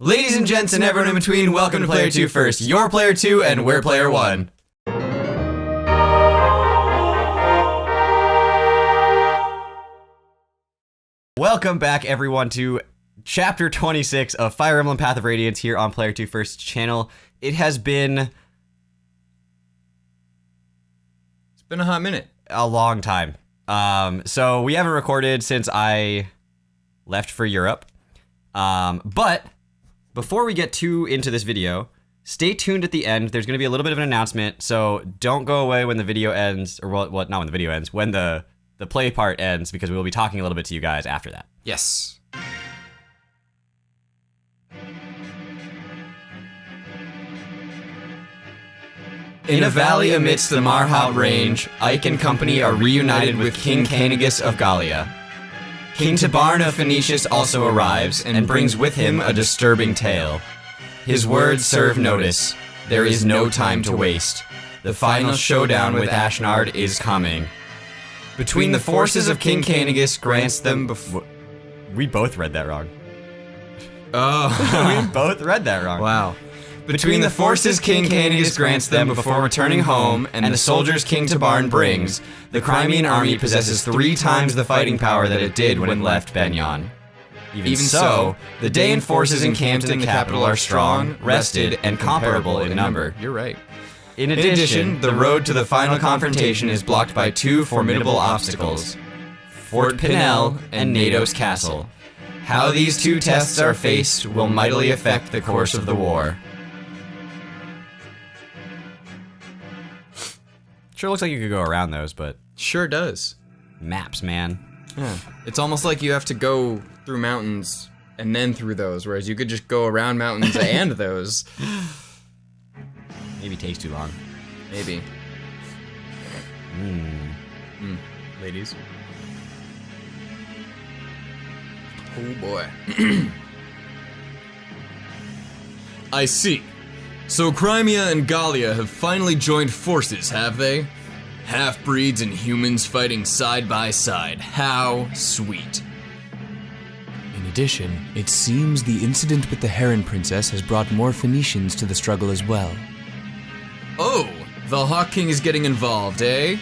Ladies and gents and everyone in between, welcome to PlayerTwoFirst. You're Player 2 and we're Player 1. Welcome back, everyone, to Chapter 26 of Fire Emblem Path of Radiance here on PlayerTwoFirst channel. It has been... It's been a hot minute. A long time. So we haven't recorded since I left for Europe. But before we get too into this video, stay tuned at the end. There's going to be a little bit of an announcement, so don't go away when the video ends, or well, not when the video ends, when the play part ends, because we will be talking a little bit to you guys after that. Yes. In a valley amidst the Marhaut range, Ike and company are reunited with King Canagus of Gallia. King Tabarn of Phoenicius also arrives, and brings with him a disturbing tale. His words serve notice. There is no time to waste. The final showdown with Ashnard is coming. Between the forces of King Canagus grants them before... We both read that wrong. Oh. We both read that wrong. Wow. Between the forces King Canagus grants them before returning home, and the soldiers King Tabarn brings, the Crimean army possesses 3 times the fighting power that it did when it left Benyon. Even so, the Daean forces encamped in the capital are strong, rested, and comparable in number. You're right. In addition, the road to the final confrontation is blocked by 2 formidable obstacles: Fort Pinell and Nados Castle. How these 2 tests are faced will mightily affect the course of the war. Sure looks like you could go around those, but... Sure does. Maps, man. Yeah. It's almost like you have to go through mountains and then through those, whereas you could just go around mountains and those. Maybe takes too long. Maybe. Ladies. Oh boy. I see. So Crimea and Gallia have finally joined forces, have they? Half-breeds and humans fighting side by side. How sweet. In addition, it seems the incident with the Heron Princess has brought more Phoenicians to the struggle as well. Oh, the Hawk King is getting involved, eh?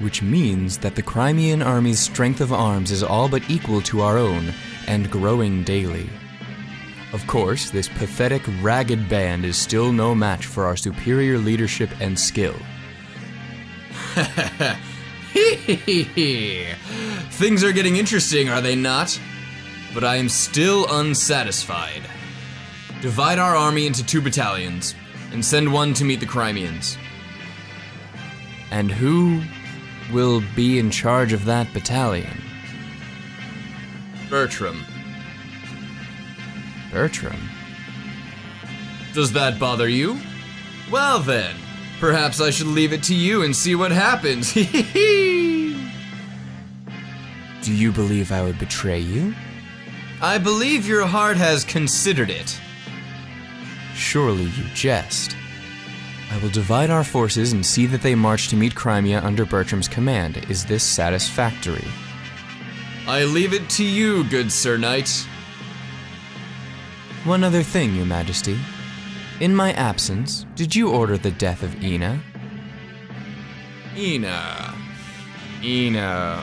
Which means that the Crimean army's strength of arms is all but equal to our own, and growing daily. Of course, this pathetic, ragged band is still no match for our superior leadership and skill. Things are getting interesting, are they not? But I am still unsatisfied. Divide our army into 2 battalions, and send one to meet the Crimeans. And who will be in charge of that battalion? Bertram. Bertram? Does that bother you? Well then, perhaps I should leave it to you and see what happens. Do you believe I would betray you? I believe your heart has considered it. Surely you jest. I will divide our forces and see that they march to meet Crimea under Bertram's command. Is this satisfactory? I leave it to you, good Sir Knight. One other thing, Your Majesty. In my absence, did you order the death of Ina? Ina.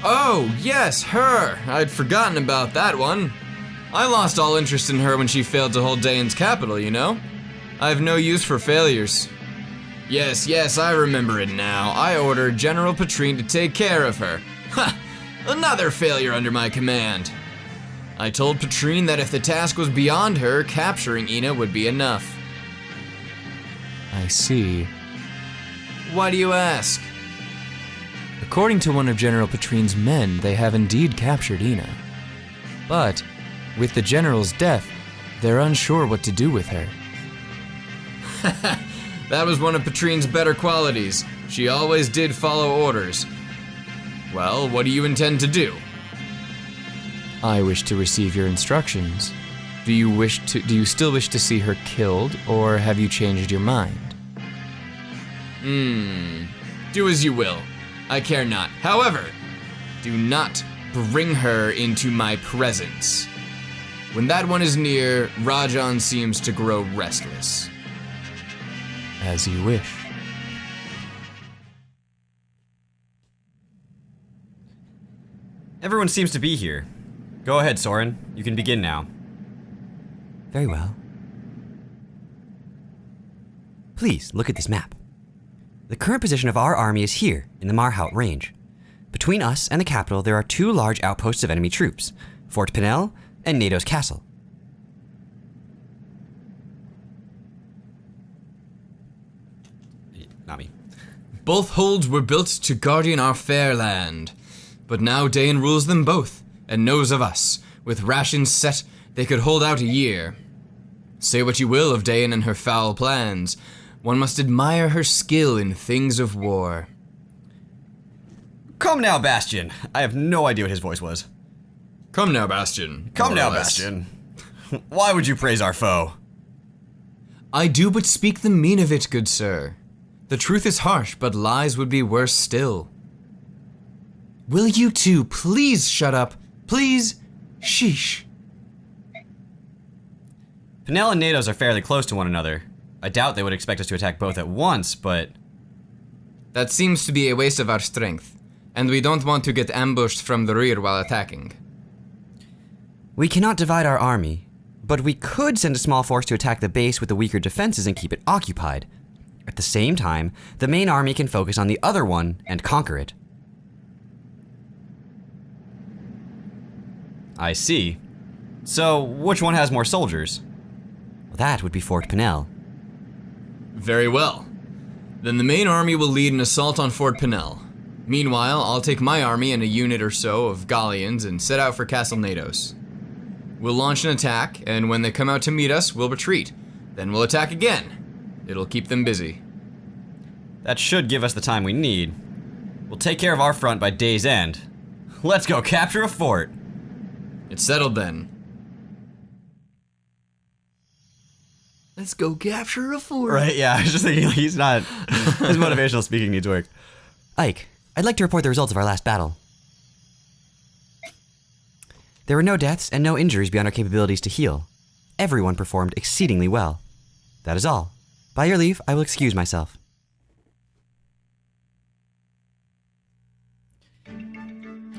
Oh, yes, her. I'd forgotten about that one. I lost all interest in her when she failed to hold Daean's capital, you know? I have no use for failures. Yes, I remember it now. I ordered General Patrine to take care of her. Ha! Another failure under my command. I told Patrine that if the task was beyond her, capturing Ina would be enough. I see. Why do you ask? According to one of General Patrine's men, they have indeed captured Ina. But, with the General's death, they're unsure what to do with her. That was one of Patrine's better qualities. She always did follow orders. Well, what do you intend to do? I wish to receive your instructions. Do you still wish to see her killed, or have you changed your mind? Do as you will. I care not. However, do not bring her into my presence. When that one is near, Rajan seems to grow restless. As you wish. Everyone seems to be here. Go ahead, Soren. You can begin now. Very well. Please, look at this map. The current position of our army is here, in the Marhaut Range. Between us and the capital, there are 2 large outposts of enemy troops, Fort Pinell and Nado's Castle. Not me. Both holds were built to guardian our fair land. But now Dain rules them both, and knows of us. With rations set, they could hold out a year. Say what you will of Dain and her foul plans. One must admire her skill in things of war. Come now, Bastion. I have no idea what his voice was. Come now, Bastion. Come more or now, less. Bastion. Why would you praise our foe? I do but speak the mean of it, good sir. The truth is harsh, but lies would be worse still. Will you two please shut up? Please? Sheesh. Pinell and Nados are fairly close to one another. I doubt they would expect us to attack both at once, but... That seems to be a waste of our strength, and we don't want to get ambushed from the rear while attacking. We cannot divide our army, but we could send a small force to attack the base with the weaker defenses and keep it occupied. At the same time, the main army can focus on the other one and conquer it. I see. So, which one has more soldiers? Well, that would be Fort Pinell. Very well. Then the main army will lead an assault on Fort Pinell. Meanwhile, I'll take my army and a unit or so of Gallians and set out for Castle Nados. We'll launch an attack, and when they come out to meet us, we'll retreat. Then we'll attack again. It'll keep them busy. That should give us the time we need. We'll take care of our front by day's end. Let's go capture a fort. It's settled then. Let's go capture a fort. Right, yeah, I was just thinking, he's not... His motivational speaking needs work. Ike, I'd like to report the results of our last battle. There were no deaths and no injuries beyond our capabilities to heal. Everyone performed exceedingly well. That is all. By your leave, I will excuse myself.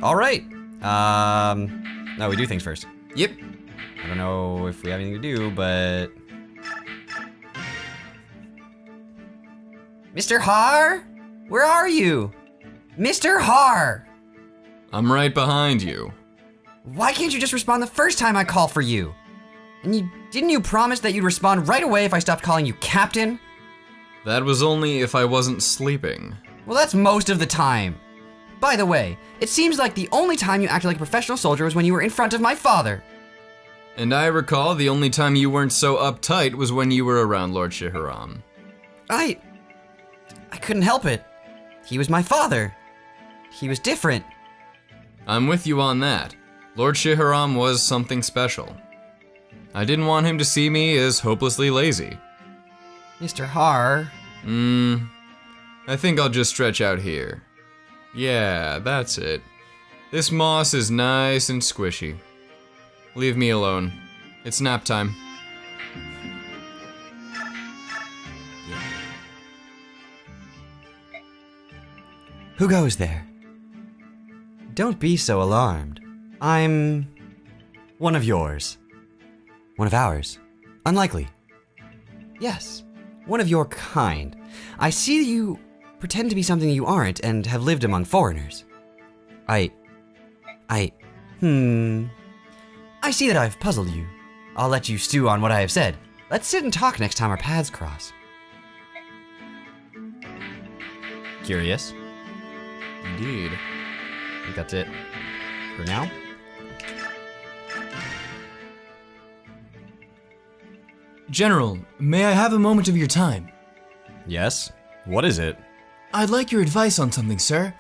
All right. No, we do things first. Yep. I don't know if we have anything to do, but... Mr. Har? Where are you? Mr. Har! I'm right behind you. Why can't you just respond the first time I call for you? And didn't you promise that you'd respond right away if I stopped calling you Captain? That was only if I wasn't sleeping. Well, that's most of the time. By the way, it seems like the only time you acted like a professional soldier was when you were in front of my father. And I recall the only time you weren't so uptight was when you were around Lord Shiharam. I couldn't help it. He was my father. He was different. I'm with you on that. Lord Shiharam was something special. I didn't want him to see me as hopelessly lazy. Mr. Har. I think I'll just stretch out here. Yeah, that's it. This moss is nice and squishy. Leave me alone. It's nap time. Who goes there? Don't be so alarmed. I'm one of yours. One of ours? Unlikely. Yes, one of your kind. I see you pretend to be something you aren't and have lived among foreigners. I see that I've puzzled you. I'll let you stew on what I have said. Let's sit and talk next time our paths cross. Curious. Indeed. I think that's it for now. General, may I have a moment of your time? Yes? What is it? I'd like your advice on something, sir.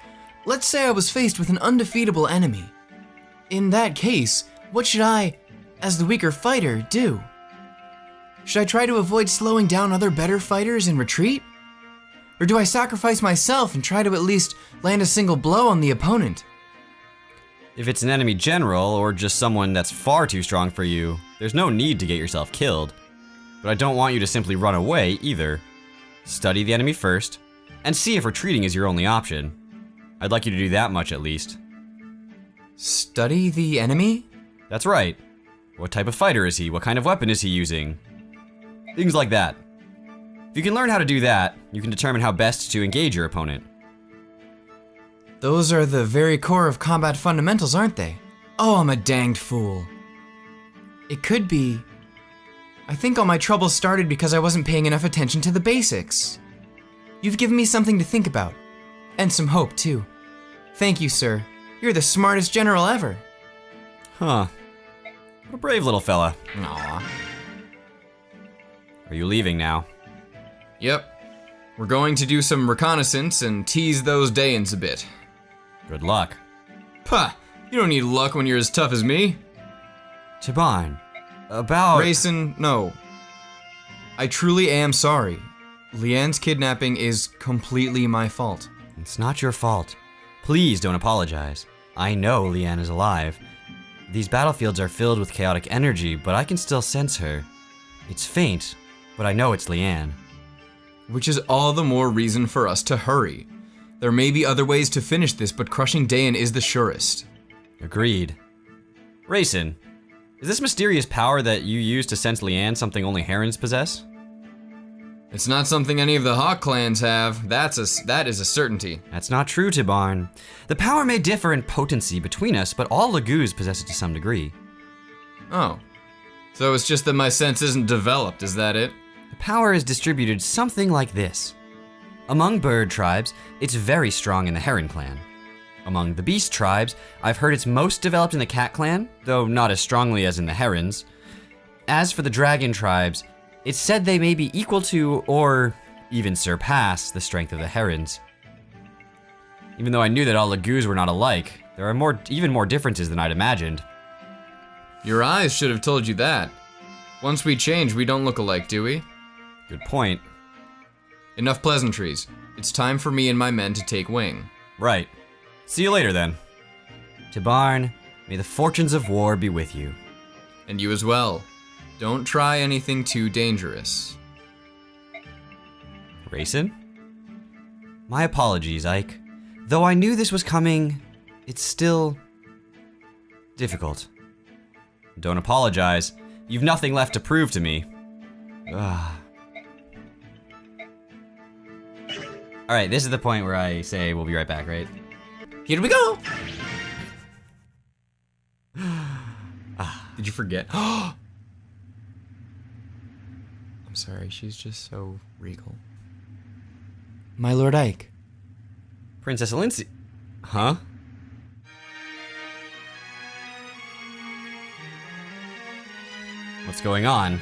Let's say I was faced with an undefeatable enemy. In that case, what should I, as the weaker fighter, do? Should I try to avoid slowing down other better fighters and retreat? Or do I sacrifice myself and try to at least land a single blow on the opponent? If it's an enemy general, or just someone that's far too strong for you, there's no need to get yourself killed. But I don't want you to simply run away, either. Study the enemy first, and see if retreating is your only option. I'd like you to do that much at least. Study the enemy? That's right. What type of fighter is he? What kind of weapon is he using? Things like that. If you can learn how to do that, you can determine how best to engage your opponent. Those are the very core of combat fundamentals, aren't they? Oh, I'm a danged fool. It could be. I think all my troubles started because I wasn't paying enough attention to the basics. You've given me something to think about. And some hope, too. Thank you, sir. You're the smartest general ever. Huh. What a brave little fella. Aw. Are you leaving now? Yep. We're going to do some reconnaissance and tease those Daeans a bit. Good luck. Pah! You don't need luck when you're as tough as me. Tibarn, about... Grayson, no. I truly am sorry. Leanne's kidnapping is completely my fault. It's not your fault. Please don't apologize. I know Leanne is alive. These battlefields are filled with chaotic energy, but I can still sense her. It's faint, but I know it's Leanne. Which is all the more reason for us to hurry. There may be other ways to finish this, but crushing Daean is the surest. Agreed. Rayson, is this mysterious power that you use to sense Leanne something only Herons possess? It's not something any of the Hawk clans have. That is a certainty. That's not true, Tibarn. The power may differ in potency between us, but all Laguz possess it to some degree. Oh. So it's just that my sense isn't developed, is that it? The power is distributed something like this. Among bird tribes, it's very strong in the Heron clan. Among the beast tribes, I've heard it's most developed in the Cat clan, though not as strongly as in the Herons. As for the dragon tribes, it's said they may be equal to, or even surpass, the strength of the Herons. Even though I knew that all Laguz were not alike, there are even more differences than I'd imagined. Your eyes should have told you that. Once we change, we don't look alike, do we? Good point. Enough pleasantries. It's time for me and my men to take wing. Right. See you later, then. Tibarn, may the fortunes of war be with you. And you as well. Don't try anything too dangerous. Rayson? My apologies, Ike. Though I knew this was coming, it's still difficult. Don't apologize. You've nothing left to prove to me. Alright, this is the point where I say we'll be right back, right? Here we go! Did you forget? I'm sorry, she's just so regal. My Lord Ike. Princess Lindsay. Huh? What's going on?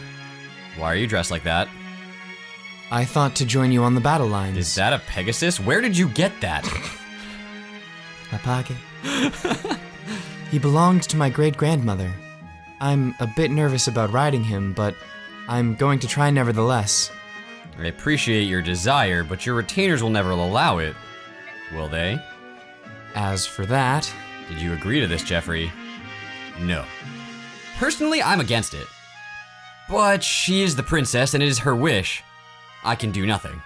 Why are you dressed like that? I thought to join you on the battle lines. Is that a Pegasus? Where did you get that? My pocket. He belonged to my great-grandmother. I'm a bit nervous about riding him, but I'm going to try nevertheless. I appreciate your desire, but your retainers will never allow it. Will they? As for that... Did you agree to this, Jeffrey? No. Personally, I'm against it. But she is the princess, and it is her wish. I can do nothing.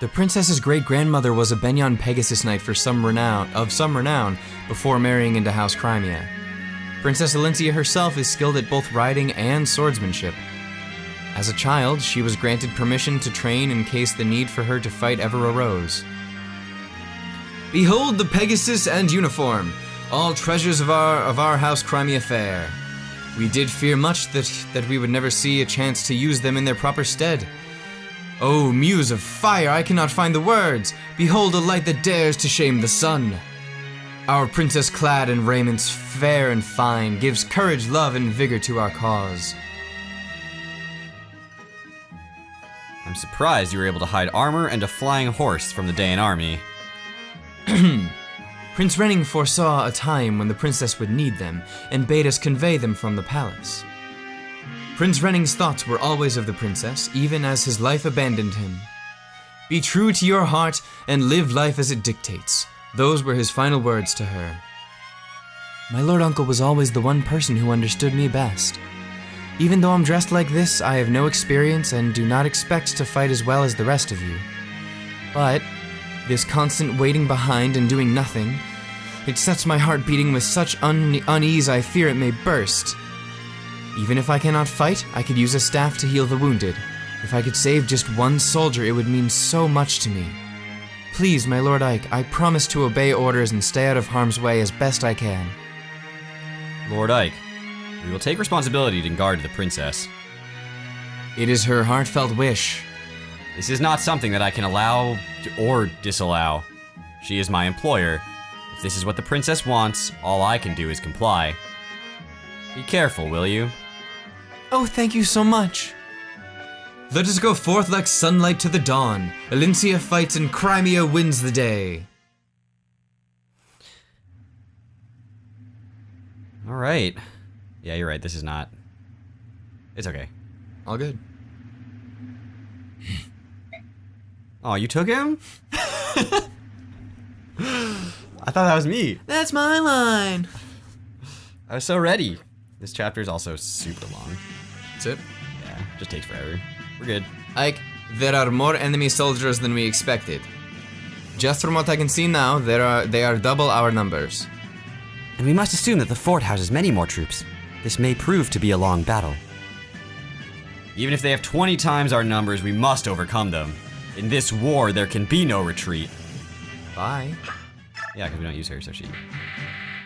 The princess's great-grandmother was a Benyon Pegasus Knight of some renown before marrying into House Crimea. Princess Alencia herself is skilled at both riding and swordsmanship. As a child, she was granted permission to train in case the need for her to fight ever arose. Behold the Pegasus and uniform, all treasures of our House Crimea fair. We did fear much that we would never see a chance to use them in their proper stead. Oh, muse of fire, I cannot find the words. Behold a light that dares to shame the sun. Our princess clad in raiments fair and fine gives courage, love, and vigor to our cause. I'm surprised you were able to hide armor and a flying horse from the Daean army. Prince Renning foresaw a time when the princess would need them, and bade us convey them from the palace. Prince Renning's thoughts were always of the princess, even as his life abandoned him. Be true to your heart, and live life as it dictates. Those were his final words to her. My lord uncle was always the one person who understood me best. Even though I'm dressed like this, I have no experience and do not expect to fight as well as the rest of you. But this constant waiting behind and doing nothing, it sets my heart beating with such unease I fear it may burst. Even if I cannot fight, I could use a staff to heal the wounded. If I could save just one soldier, it would mean so much to me. Please, my Lord Ike, I promise to obey orders and stay out of harm's way as best I can. Lord Ike, we will take responsibility to guard the princess. It is her heartfelt wish. This is not something that I can allow or disallow. She is my employer. If this is what the princess wants, all I can do is comply. Be careful, will you? Oh, thank you so much. Let us go forth like sunlight to the dawn. Elincia fights and Crimea wins the day. All right. Yeah, you're right. This is not. It's okay. All good. Oh, you took him? I thought that was me. That's my line. I was so ready. This chapter is also super long. That's it. Yeah, just takes forever. We're good. Ike, there are more enemy soldiers than we expected. Just from what I can see now, they are double our numbers. And we must assume that the fort houses many more troops. This may prove to be a long battle. Even if they have 20 times our numbers, we must overcome them. In this war, there can be no retreat. Bye. Yeah, because we don't use her, so she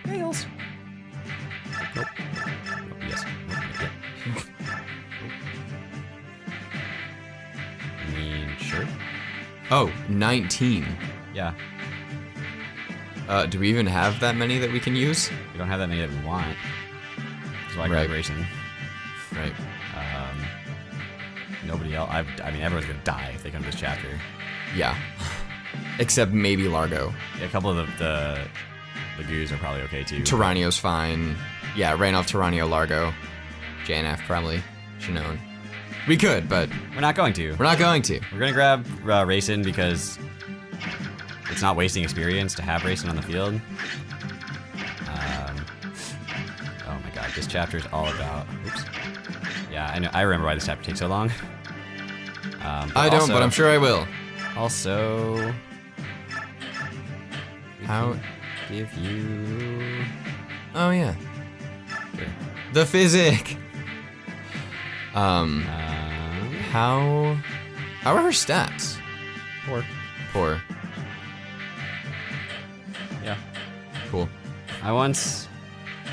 fails. Nope. Nope. Yes. Nope. Yeah. I mean, sure. Oh, 19. Yeah. Do we even have that many that we can use? We don't have that many that we want. So I Right. got racing. Right. Nobody else. I mean, everyone's gonna die if they come to this chapter. Yeah. Except maybe Largo. Yeah, a couple of the Lagoos are probably okay too. Tyranio's fine. Yeah, Rainoff, Tyranio, Largo. JNF probably. Shinoan. We could, but We're not going to. we're not going to. We're gonna grab Racing because it's not wasting experience to have Racing on the field. Oh my god, this chapter is all about. Oops. Yeah, I know. I remember why this chapter takes so long. I don't, but I'm sure I will. Also, How? give you. Oh yeah. Here. The physic. How are her stats? Poor. Yeah. Cool. I once.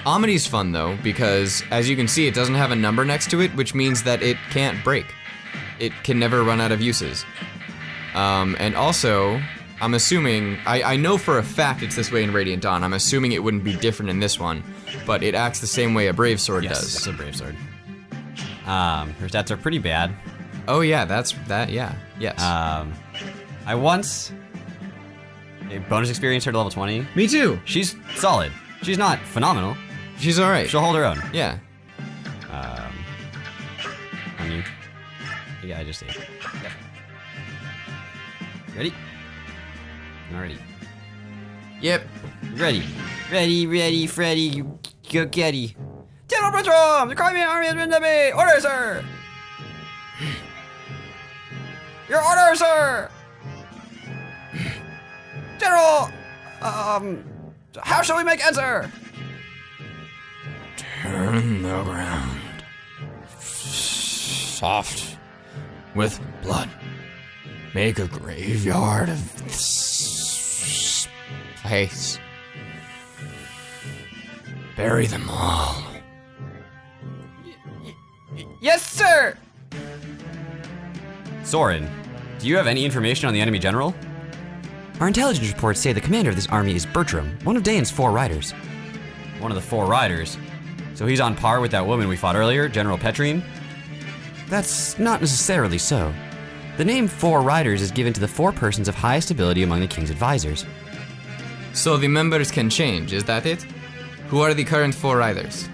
Amity's fun though, because as you can see, it doesn't have a number next to it, which means that it can't break. It can never run out of uses. And also, I'm assuming, I know for a fact it's this way in Radiant Dawn. I'm assuming it wouldn't be different in this one, but it acts the same way a Brave Sword Yes, does. it's a Brave Sword. Her stats are pretty bad. Oh yeah, yeah, yes. I once bonus experience her to level 20. Me too. She's solid. She's not phenomenal. She's alright. She'll hold her own. Yeah. I mean, yeah, I just say. Yep. Ready? I'm ready. Yep. Ready. Ready, Freddy, go getty. General Bertram! The Crimean army has been to me! Order, sir! Your order, sir! General! How shall we make answer? Turn the ground. Soft. With blood. Make a graveyard of this place. Bury them all. Yes, sir! Soren, do you have any information on the enemy general? Our intelligence reports say the commander of this army is Bertram, one of Dane's 4 riders. One of the 4 riders. So he's on par with that woman we fought earlier, General Petrine? That's not necessarily so. The name 4 riders is given to the 4 persons of highest ability among the king's advisors. So the members can change, is that it? Who are the current 4 riders?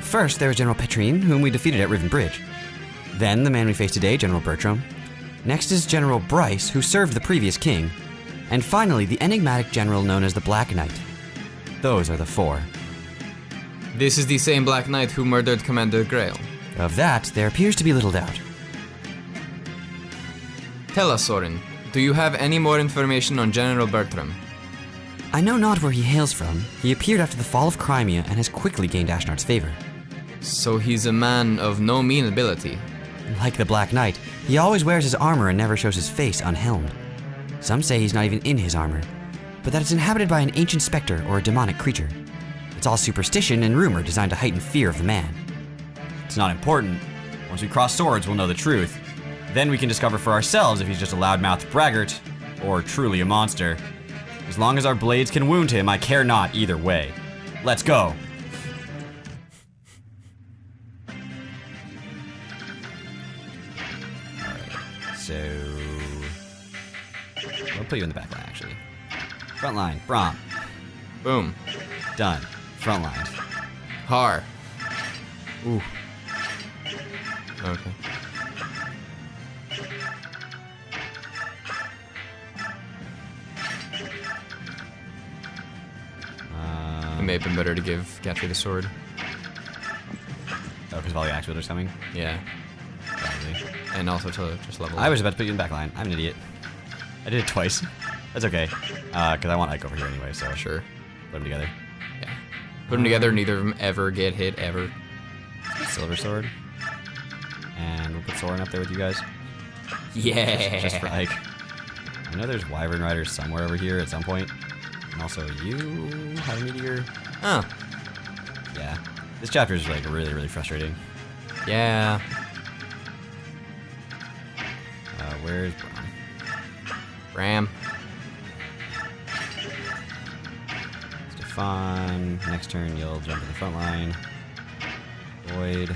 First, there is General Petrine, whom we defeated at Riven Bridge. Then, the man we face today, General Bertram. Next is General Bryce, who served the previous king. And finally, the enigmatic general known as the Black Knight. Those are the 4. This is the same Black Knight who murdered Commander Grail. Of that, there appears to be little doubt. Tell us, Soren, do you have any more information on General Bertram? I know not where he hails from. He appeared after the fall of Crimea and has quickly gained Ashnard's favor. So he's a man of no mean ability. Like the Black Knight, he always wears his armor and never shows his face unhelmed. Some say he's not even in his armor, but that it's inhabited by an ancient specter or a demonic creature. It's all superstition and rumor designed to heighten fear of the man. It's not important. Once we cross swords, we'll know the truth. Then we can discover for ourselves if he's just a loudmouthed braggart or truly a monster. As long as our blades can wound him, I care not either way. Let's go. So, we'll put you in the back line, actually. Front line, Brahm. Boom. Done. Front line. Har. Ooh. Okay. It may have been better to give Gatry the sword. Oh, because of all the axe wielders coming? Yeah. Probably. And also to just level I up. was about to put you in the back line. I'm an idiot. I did it twice. That's okay. Because I want Ike over here anyway, so Sure. put them together. Yeah. Put them together, neither of them ever get hit, ever. Silver sword. And we'll put Soren up there with you guys. Yeah. Just for Ike. I know there's Wyvern Riders somewhere over here at some point. And also, you have a meteor. Oh. Yeah. This chapter is like really, really frustrating. Yeah. Where's Brahm? Ram. Stefan. Next turn, you'll jump to the front line. Void.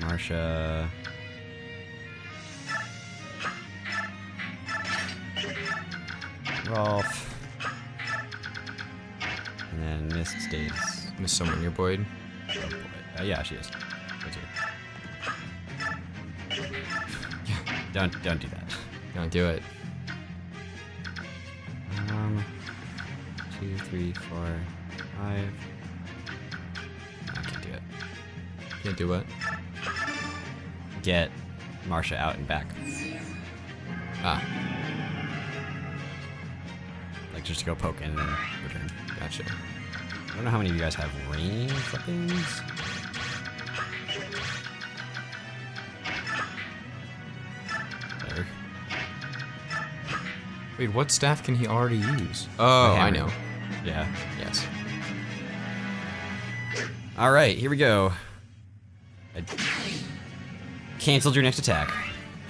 Marsha. Rolf. And then Mist stays. Miss someone your Boyd. Oh boy. Yeah, she is. That's here. Don't do that. Don't do it. 2, 3, 4, 5. I can't do it. Can't do what? Get Marsha out and back. Ah, Like just to go poke and then return. gotcha. I don't know how many of you guys have range weapons. There. Wait, what staff can he already use? Oh, I hammer. know. Yeah. Yes. All right, here we go. I canceled your next attack.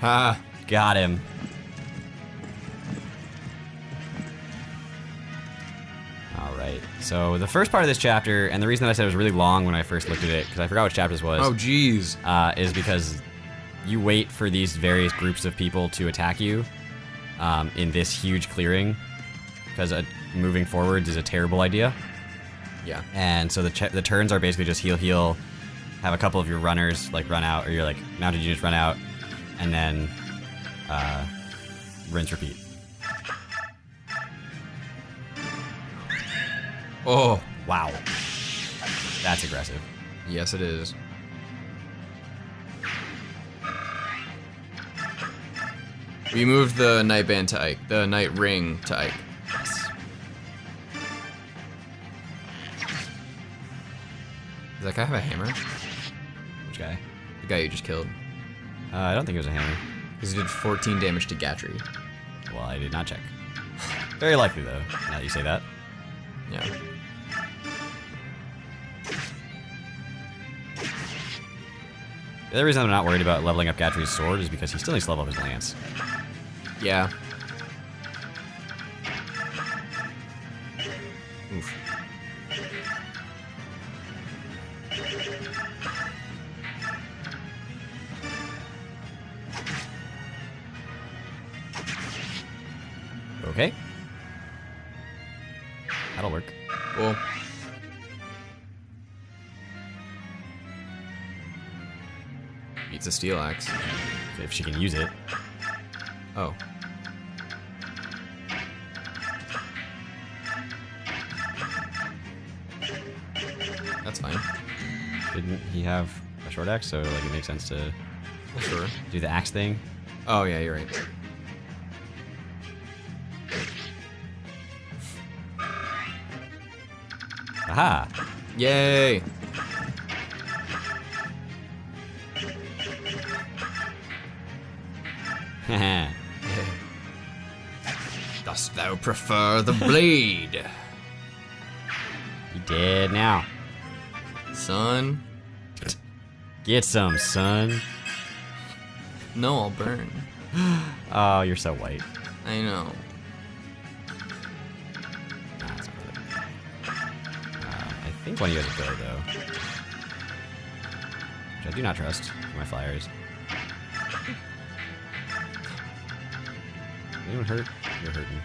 Ha. Got him. All right. So the first part of this chapter, and the reason that I said it was really long when I first looked at it, because I forgot which chapter this was. Oh, jeez. Is because you wait for these various groups of people to attack you in this huge clearing, because moving forwards is a terrible idea. Yeah. And so the turns are basically just heal, have a couple of your runners like run out, or your like mounted units run out, and then rinse, repeat. Oh, Wow. That's aggressive. yes, it is. We moved the night band to Ike, the night ring to Ike. Yes. Does that guy have a hammer? Which guy? The guy you just killed. I don't think it was a hammer. Because he did 14 damage to Gatry. Well, I did not check. Very likely, though, now that you say that. Yeah. The other reason I'm not worried about leveling up Gatry's sword is because he still needs to level up his lance. Yeah. Oof. Okay. That'll work. Cool. Beats a steel axe. If she can use it. Oh. Didn't he have a short axe? So like it makes sense to Sure. do the axe thing. Oh yeah, you're right. Aha! Yay! Dost thou prefer the blade, You did now. son? Get some, son. No, I'll burn. Oh, you're so white. I know. Nah, it's not worth it. I think one of you has a bow, though. Which I do not trust for my flyers. Anyone hurt? You're hurting.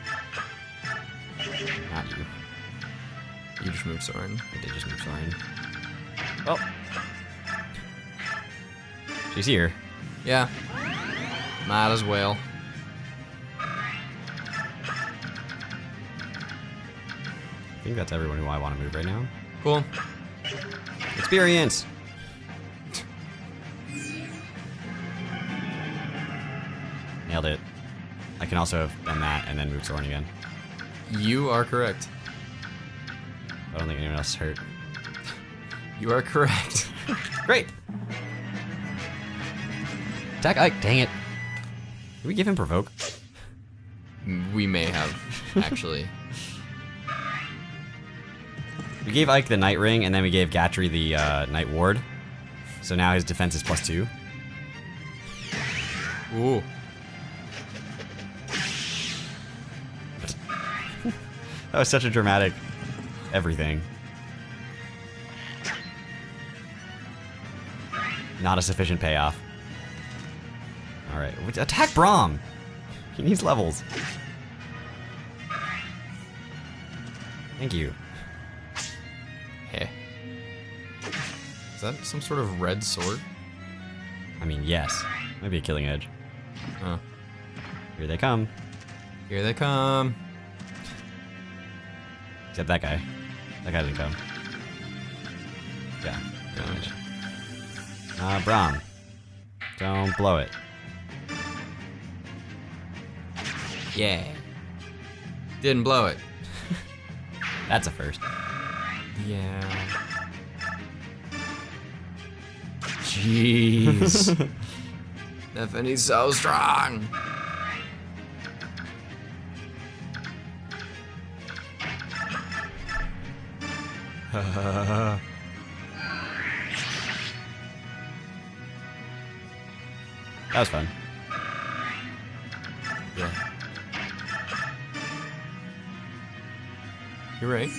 Not you. You just moved Soren. I did just move Soren. Oh! She's here. Yeah. Might as well. I think that's everyone who I want to move right now. Cool. Experience! Nailed it. I can also have done that and then move Soren again. You are correct. I don't think anyone else is hurt. You are correct. Great! Attack Ike, dang it. Did we give him provoke? We may have, actually. We gave Ike the Night Ring, and then we gave Gatry the Night Ward. So now his defense is +2. Ooh. That was such a dramatic everything. Not a sufficient payoff. Alright, attack Braum! He needs levels. Thank you. Heh. Is that some sort of red sword? I mean, yes. Maybe a killing edge. Huh. Here they come. Here they come. Except that guy. That guy didn't come. Yeah. Damage. Braum. Don't blow it. Yeah. Didn't blow it. That's a first. Yeah. Jeez. Nephine's so strong. That was fun. Yeah. You're right.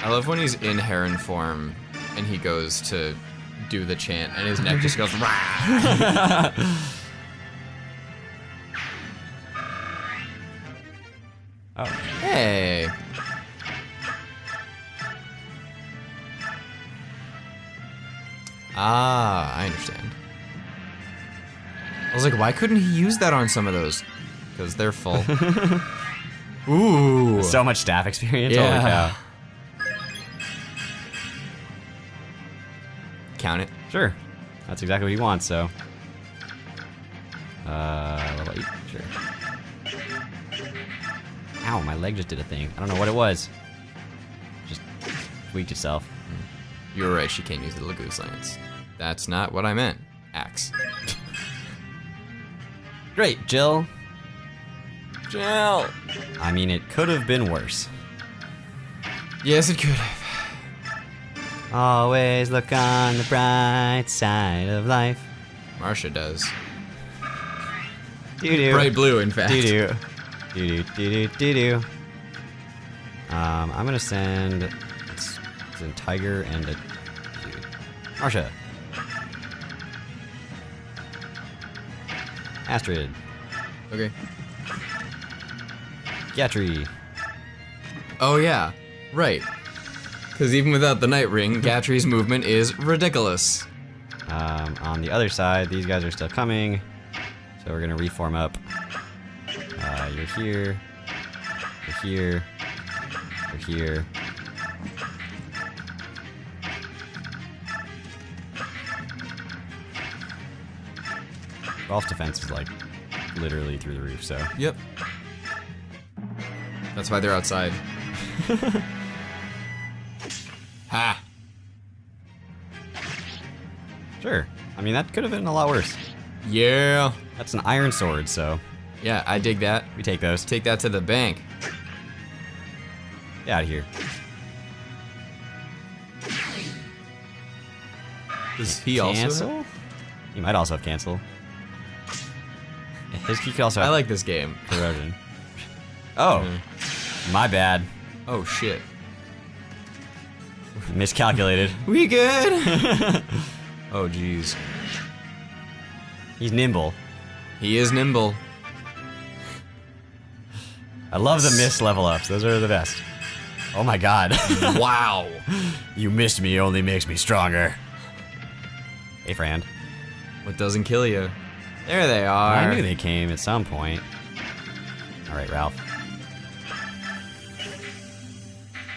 I love when he's in heron form and he goes to do the chant and his neck just goes rah. Oh. Hey. Ah, I understand. I was like, why couldn't he use that on some of those? Because they're full. Ooh. So much staff experience. Yeah. Holy cow. Count it. Sure. That's exactly what he wants, so. Level 8? Sure. Ow, my leg just did a thing. I don't know what it was. Just tweaked itself. You're right, she can't use the Lagoon Lance. That's not what I meant. Axe. Great, Jill. Jill! I mean, it could have been worse. Yes, it could have. Always look on the bright side of life. Marsha does. Doo-doo. Bright blue, in fact. Doo-doo. Doo-doo, doo-doo, doo-doo. I'm gonna send a tiger and a dude. Marsha. Astrid. Okay. Gatry. Oh, yeah. Right. Because even without the Night Ring, Gatry's movement is ridiculous. On the other side, these guys are still coming. So we're gonna reform up. You're here. You're here. here. Golf defense is like literally through the roof, so. Yep. That's why they're outside. Ha! Sure. I mean, that could have been a lot worse. Yeah. That's an iron sword, so Yeah, I dig that. we take those. Take that to the bank. Get out of here. Does he also Cancel? He might also have cancel. He could also I have like this game. corrosion. Oh, my bad. Oh shit. Miscalculated. We good? Oh jeez. He's nimble. He is nimble. I love the miss level ups. Those are the best. Oh my god. Wow. You missed me only makes me stronger. Hey, friend. What doesn't kill you? There they are. I knew they came at some point. All right, Ralph.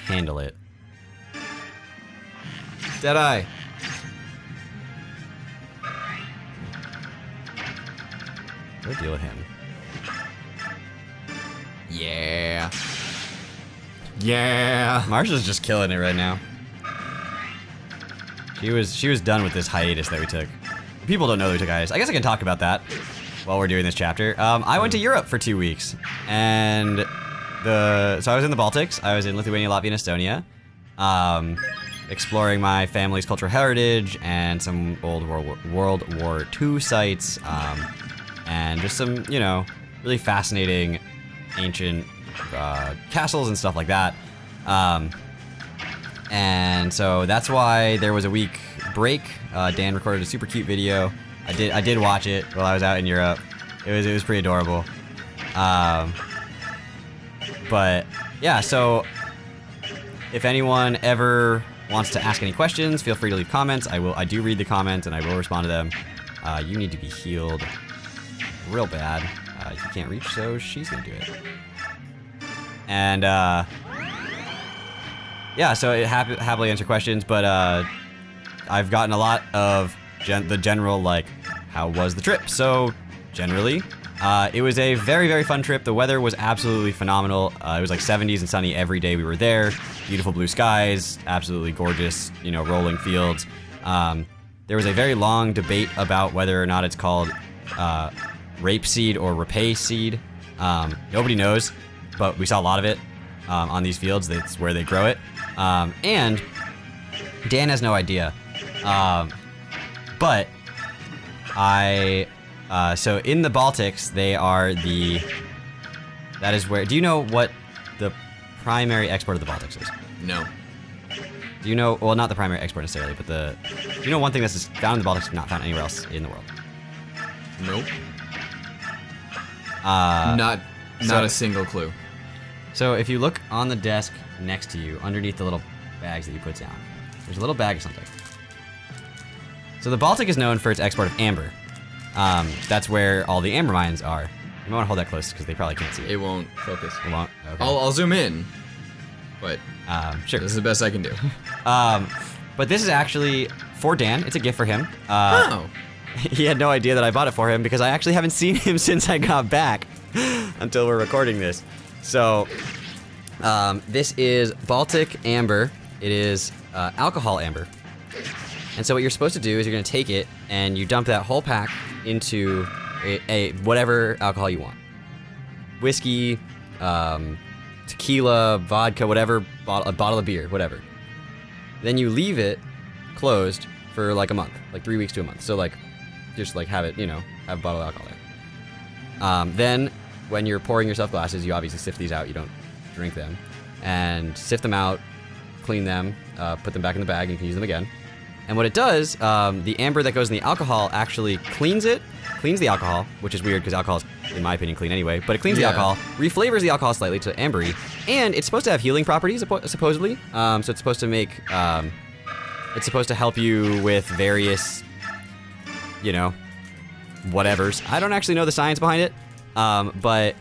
Handle it. Deadeye. Go deal with him. Yeah. Yeah. Marsha's just killing it right now. She was done with this hiatus that we took. People don't know that we took a hiatus. I guess I can talk about that while we're doing this chapter. I went to Europe for 2 weeks, and so I was in the Baltics. I was in Lithuania, Latvia, and Estonia, exploring my family's cultural heritage and some old World War II sites, and just some, you know, really fascinating ancient castles and stuff like that. And so that's why there was a week break. Dan recorded a super cute video. I did watch it while I was out in Europe. It was pretty adorable. But yeah, so if anyone ever wants to ask any questions, feel free to leave comments. I do read the comments and I will respond to them. You need to be healed real bad. You can't reach, so she's gonna do it. And yeah, so it happily answer questions, but I've gotten a lot of the general, like, how was the trip? So generally, it was a very, very fun trip. The weather was absolutely phenomenal. It was like 70s and sunny every day we were there. Beautiful blue skies, absolutely gorgeous, you know, rolling fields. There was a very long debate about whether or not it's called rapeseed or rapeseed. Nobody knows, but we saw a lot of it on these fields. That's where they grow it. And Dan has no idea. But so in the Baltics, that is where, do you know what the primary export of the Baltics is? No. Do you know, well, not the primary export necessarily, but do you know one thing that's found in the Baltics, not found anywhere else in the world? Nope. So- Not a single clue. So if you look on the desk next to you, underneath the little bags that you put down, there's a little bag of something. So the Baltic is known for its export of amber. That's where all the amber mines are. You might want to hold that close because they probably can't see it. It won't focus. It won't? Okay. I'll zoom in, but Sure. this is the best I can do. But this is actually for Dan. It's a gift for him. Oh. He had no idea that I bought it for him because I actually haven't seen him since I got back until we're recording this. So, this is Baltic amber. It is alcohol amber. And so what you're supposed to do is you're going to take it and you dump that whole pack into a whatever alcohol you want. Whiskey, tequila, vodka, whatever, a bottle of beer, whatever. Then you leave it closed for like a month, like 3 weeks to a month. So like, just like have it, you know, have a bottle of alcohol there. Then when you're pouring yourself glasses, you obviously sift these out, you don't drink them. And sift them out, clean them, put them back in the bag, and you can use them again. And what it does, the amber that goes in the alcohol actually cleans the alcohol, which is weird because alcohol is, in my opinion, clean anyway, but it cleans the alcohol, reflavors the alcohol slightly to ambery, and it's supposed to have healing properties, supposedly. So it's supposed to make, it's supposed to help you with various, you know, whatevers. I don't actually know the science behind it, but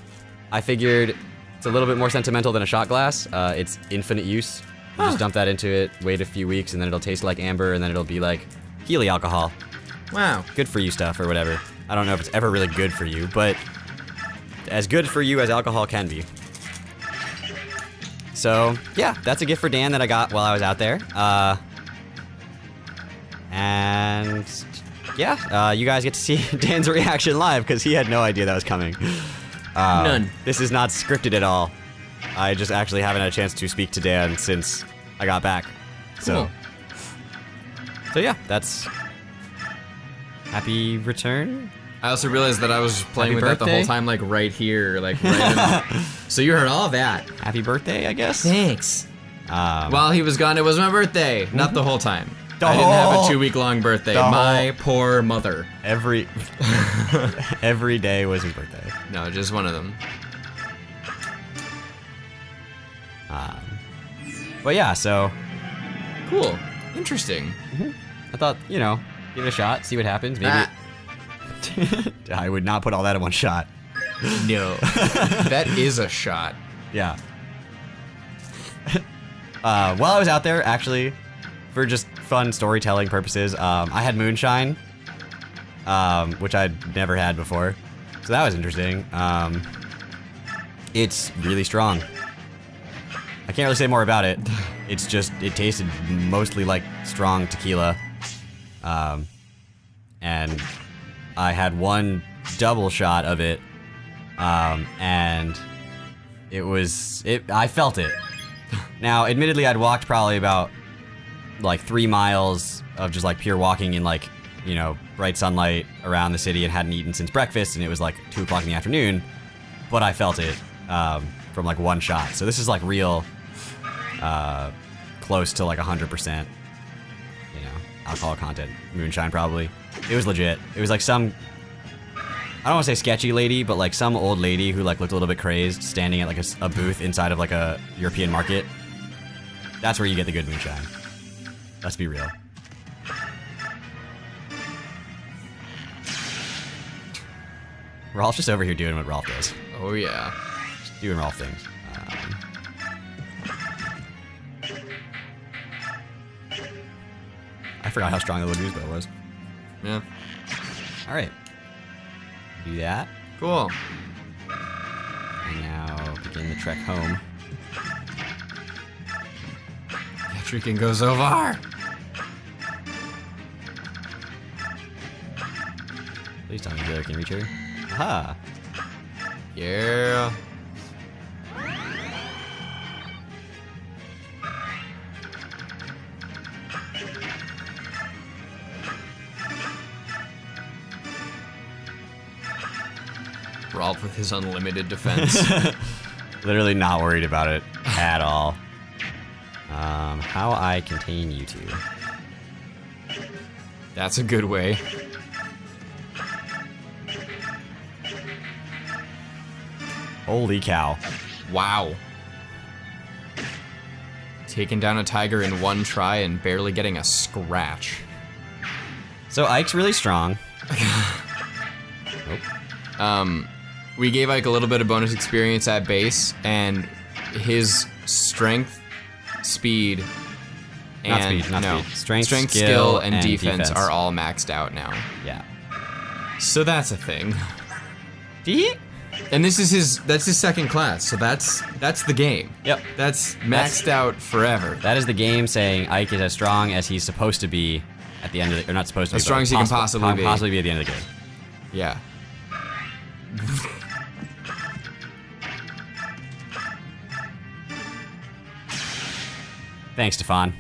I figured It's a little bit more sentimental than a shot glass. It's infinite use. You just dump that into it, wait a few weeks, and then it'll taste like amber, and then it'll be like Healy alcohol. Wow. Good for you stuff or whatever. I don't know if it's ever really good for you, but as good for you as alcohol can be. So, yeah, that's a gift for Dan that I got while I was out there. And yeah, you guys get to see Dan's reaction live because he had no idea that was coming. None. This is not scripted at all. I just actually haven't had a chance to speak to Dan since I got back. So, so yeah, that's happy return. I also realized that I was playing Happy with that the birthday. whole time, like right here, like right in So you heard all that. Happy birthday, I guess. Thanks. While he was gone, it was my birthday. Not the whole time. I didn't have a 2-week-long birthday. My poor mother. Every day was his birthday. No, just one of them. But yeah, so Cool. Interesting. I thought, you know, give it a shot, see what happens. Maybe I would not put all that in one shot. No. That is a shot. Yeah. While I was out there, actually, for just fun storytelling purposes, I had moonshine, which I'd never had before. So that was interesting. It's really strong. I can't really say more about it. It's just, it tasted mostly like strong tequila. And I had one double shot of it, and I felt it. Now, admittedly, I'd walked probably about like 3 miles of just like pure walking in like, you know, bright sunlight around the city and hadn't eaten since breakfast, and it was like 2 o'clock in the afternoon, but I felt it from like one shot. So this is like real, close to like 100%, you know, alcohol content. Moonshine probably. It was legit. It was like some, I don't want to say sketchy lady, but like some old lady who like looked a little bit crazed standing at like a booth inside of like a European market. That's where you get the good moonshine. Let's be real. Rolf's just over here doing what Rolf does. Oh, yeah. Just doing Rolf things. I forgot how strong the Lagoose Bow was. Yeah. All right. Do that. Cool. And now begin the trek home. After you can go so far. Please tell me Healer can reach her. Aha. Yeah. Rolf with his unlimited defense. Literally not worried about it at all. How I contain you two. That's a good way. Holy cow. Wow. Taking down a tiger in one try and barely getting a scratch. So Ike's really strong. We gave Ike a little bit of bonus experience at base, and his strength, speed, and not speed. Strength, skill, and defense are all maxed out now. Yeah. So that's a thing. Dee? And this is that's his second class, so that's the game. Yep. That's maxed out forever. That is the game saying Ike is as strong as he's supposed to be at the end of the, or not supposed to be, As strong as he can possibly be. Possibly be at the end of the game. Yeah. Thanks, Stefan.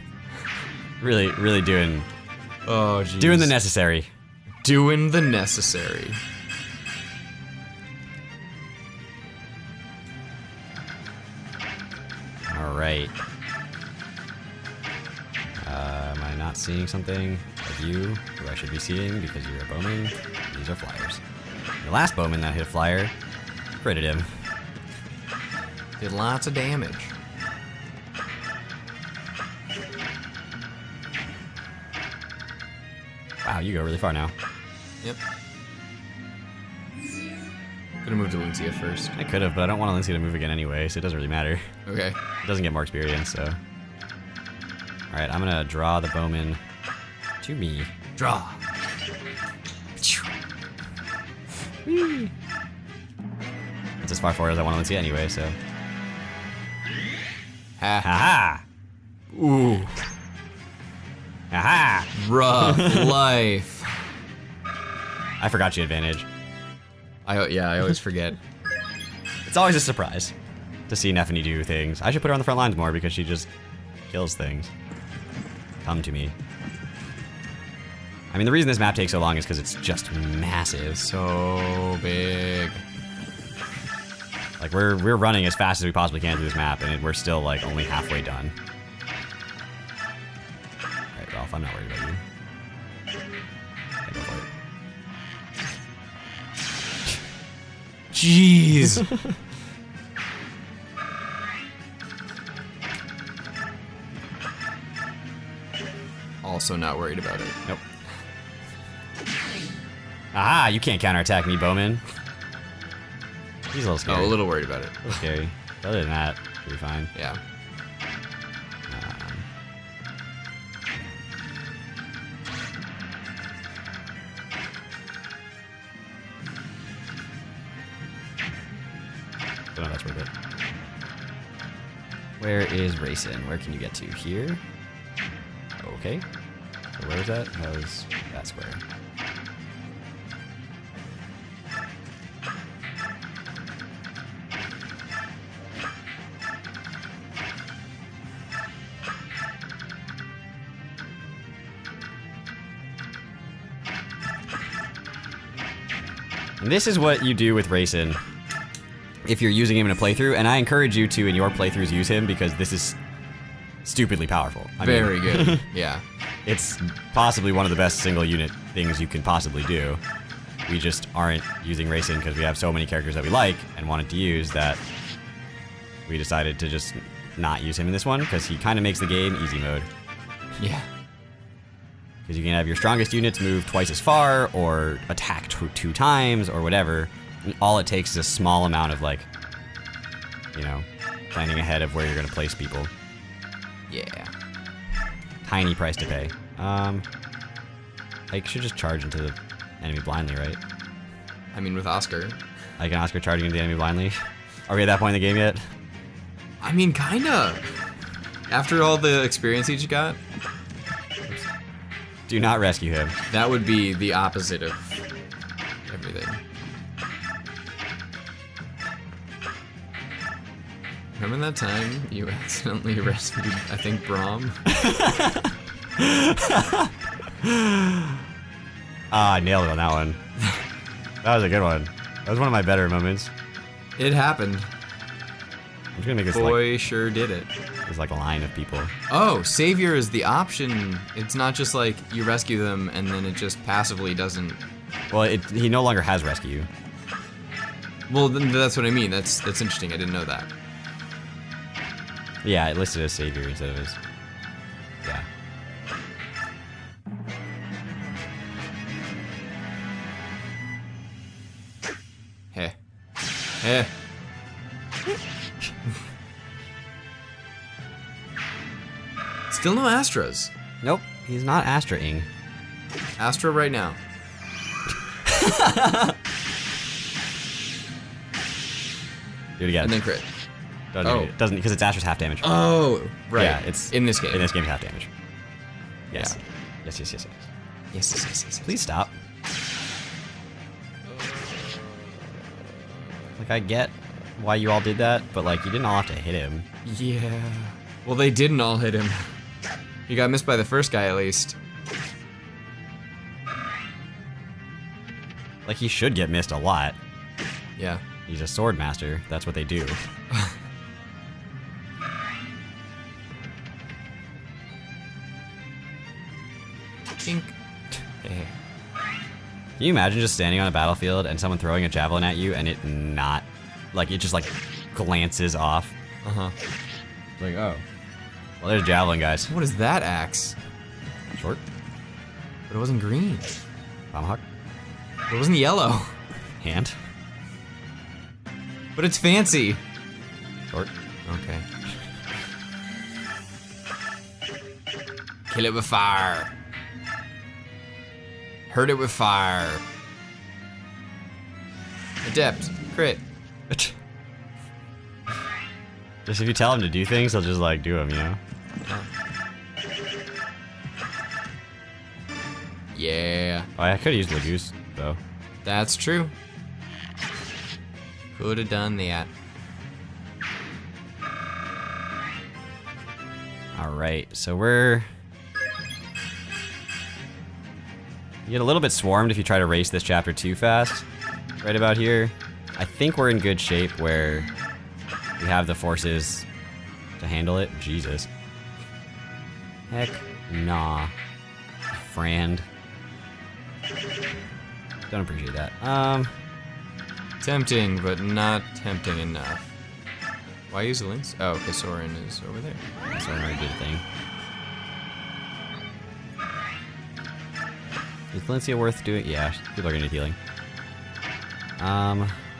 Really, really doing Oh, geez. the necessary. Doing the necessary. All right. Am I not seeing something of you who I should be seeing because you're a bowman? These are flyers. The last bowman that hit a flyer critted him. Did lots of damage. Wow, you go really far now. Yep. Could I'm gonna move to Luncia first. I could have, but I don't want Alicia to move again anyway, so it doesn't really matter. Okay. It doesn't get more experience, so. Alright, I'm gonna draw the bowman to me. Draw. That's as far forward as I want Alicia anyway, so. Ha. Haha! Ooh. Haha! Rough life. I forgot you advantage. I always forget. It's always a surprise to see Neffany do things. I should put her on the front lines more because she just kills things. Come to me. I mean, the reason this map takes so long is because it's just massive. So big. Like, we're running as fast as we possibly can through this map, and we're still, like, only halfway done. Alright, Ralph, I'm not worried about you. Okay, go for it. Jeez. Also not worried about it. Nope. Aha, you can't counterattack me, Bowman. He's a little scary. Oh, a little worried about it. A little scary. But other than that, should be fine. Yeah. Don't know if that's worth it. Where is Racing? Where can you get to? Here? Okay. So where was that? That was that square. And this is what you do with Racing if you're using him in a playthrough, and I encourage you to, in your playthroughs, use him because this is stupidly powerful. I mean, Very good. Yeah. it's possibly one of the best single unit things you can possibly do. We just aren't using Racing because we have so many characters that we like and wanted to use that we decided to just not use him in this one because he kind of makes the game easy mode. Yeah. Because you can have your strongest units move twice as far, or attack two times, or whatever. And all it takes is a small amount of, like, you know, planning ahead of where you're going to place people. Yeah. Tiny price to pay. I should just charge into the enemy blindly, right? I mean, with Oscar. I can Oscar charging into the enemy blindly. Are we at that point in the game yet? I mean, kinda. After all the experience he just got, Do not rescue him. that would be the opposite of everything. Remember that time you accidentally rescued, I think, Braum? Ah, I nailed it on that one. That was a good one. That was one of my better moments. It happened. I'm just gonna make this Boy sure did it. like a line of people. Oh, Savior is the option. It's not just like you rescue them and then it just passively doesn't. Well, he no longer has rescue. Well, then that's what I mean. That's interesting. I didn't know that. Yeah, it listed as Savior instead of as... Yeah. Hey. Hey. Still no Astras. Nope, he's not Astra-ing. Astra right now. Do it again. And then crit. Doesn't, because it's Astra's half damage. Oh, right. Yeah, it's... in this game. In this game, it's half damage. Yes. Yeah. Yes, yes, yes, yes. Yes. Please stop. Like, I get why you all did that, but, like, you didn't all have to hit him. Yeah. Well, they didn't all hit him. He got missed by the first guy, at least. Like, he should get missed a lot. Yeah. He's a sword master. That's what they do. Tink. Can you imagine just standing on a battlefield and someone throwing a javelin at you and it not... Like, it just, like, glances off? Uh-huh. It's like, oh. Well, there's javelin, guys. What is that axe? Short. But it wasn't green. Tomahawk. It wasn't yellow. Hand. But it's fancy. Short. Okay. Kill it with fire. Hurt it with fire. Adept. Crit. Just if you tell him to do things, he'll just like do them, you know? Yeah. Oh, I could have used Lagoose, though. That's true. Could have done that. Alright, so we're... You get a little bit swarmed if you try to race this chapter too fast. Right about here. I think we're in good shape where we have the forces to handle it. Jesus. Heck nah. Friend. Don't appreciate that. Tempting, but not tempting enough. Why use the links? Oh, because Soren is over there. So I already did a thing. Is Valencia worth doing? Yeah, people are gonna need healing.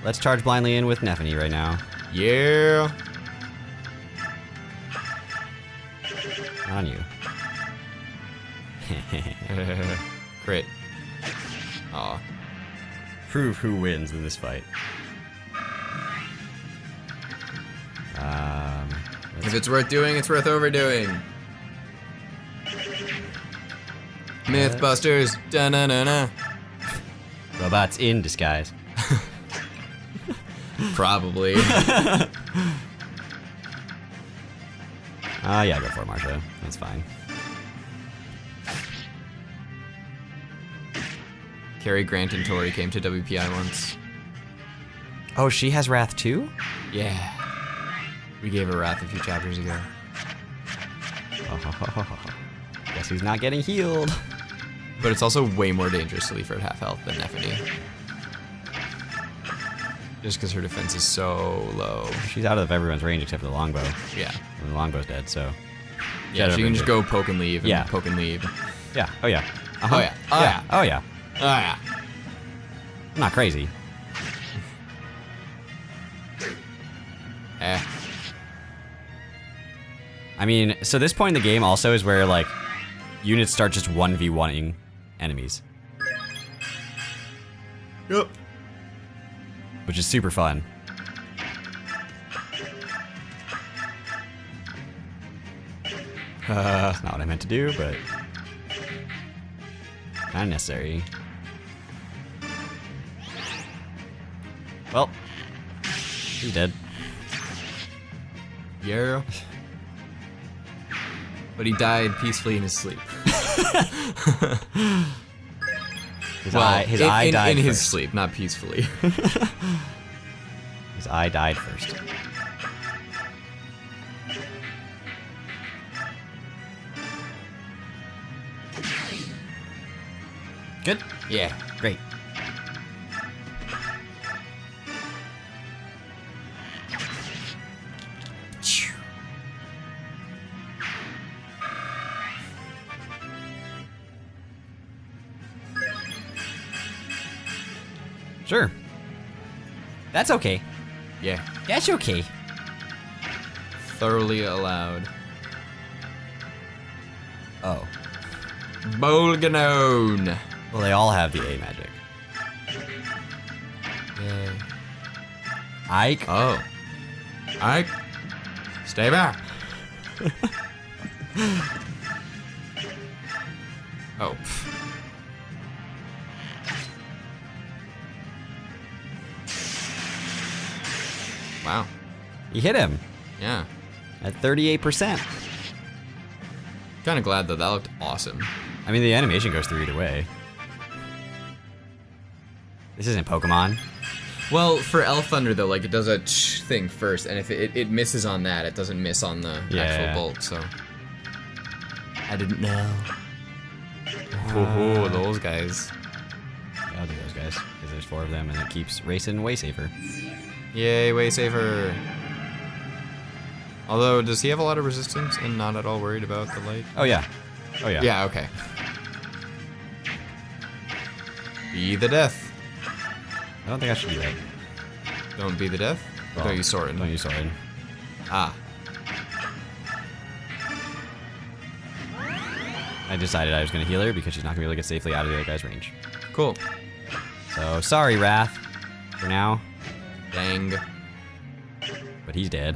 Let's charge blindly in with Nephany right now. Yeah. Not on you. Crit. Aw. Prove who wins in this fight. If it's worth doing, it's worth overdoing. Mythbusters. Da-na-na-na. Robots in disguise. Probably. Yeah, go for it, Marsha. That's fine. Cary Grant and Tori came to WPI once. Oh, she has Wrath too? Yeah. We gave her Wrath a few chapters ago. Oh, guess who's not getting healed? But it's also way more dangerous to leave her at half health than Nephany. Just because her defense is so low. She's out of everyone's range except for the longbow. Yeah. And the longbow's dead, so. Yeah, she can just go poke and leave and poke and leave. Yeah. Oh yeah. Oh yeah. Oh yeah. Oh yeah. Oh yeah. I'm not crazy. Eh. I mean, so this point in the game also is where like units start just 1v1ing enemies. Yep. Which is super fun. That's not what I meant to do, but kind of necessary. Well, he's dead. Yeah. But he died peacefully in his sleep. His eye died in his first. sleep, not peacefully. His eye died first. Good? Yeah. Great. Sure. That's okay. Yeah. That's okay. Thoroughly allowed. Oh. Bolganone. Well, they all have the A magic. Yay. Ike. Oh. Ike. Stay back. Oh. Pff. Wow. You hit him Yeah. at 38%. Kind of glad though. That looked awesome. I mean, the animation goes through either way. This isn't Pokemon. Well, for Elf Thunder though, like it does a thing first, and if it misses on that, it doesn't miss on the actual bolt. So I didn't know. Oh, those guys. Yeah, I'll do those guys because there's 4 of them, and it keeps racing way safer. Yay, way safer. Although, does he have a lot of resistance and not at all worried about the light? Oh yeah. Oh yeah. Yeah, okay. Be the death. I don't think I should do that. Don't be the death. Well, don't use sword. Don't use sword. Ah. I decided I was going to heal her because she's not going to be able to get safely out of the other guy's range. Cool. So, sorry, Wrath, for now. Dang. But he's dead.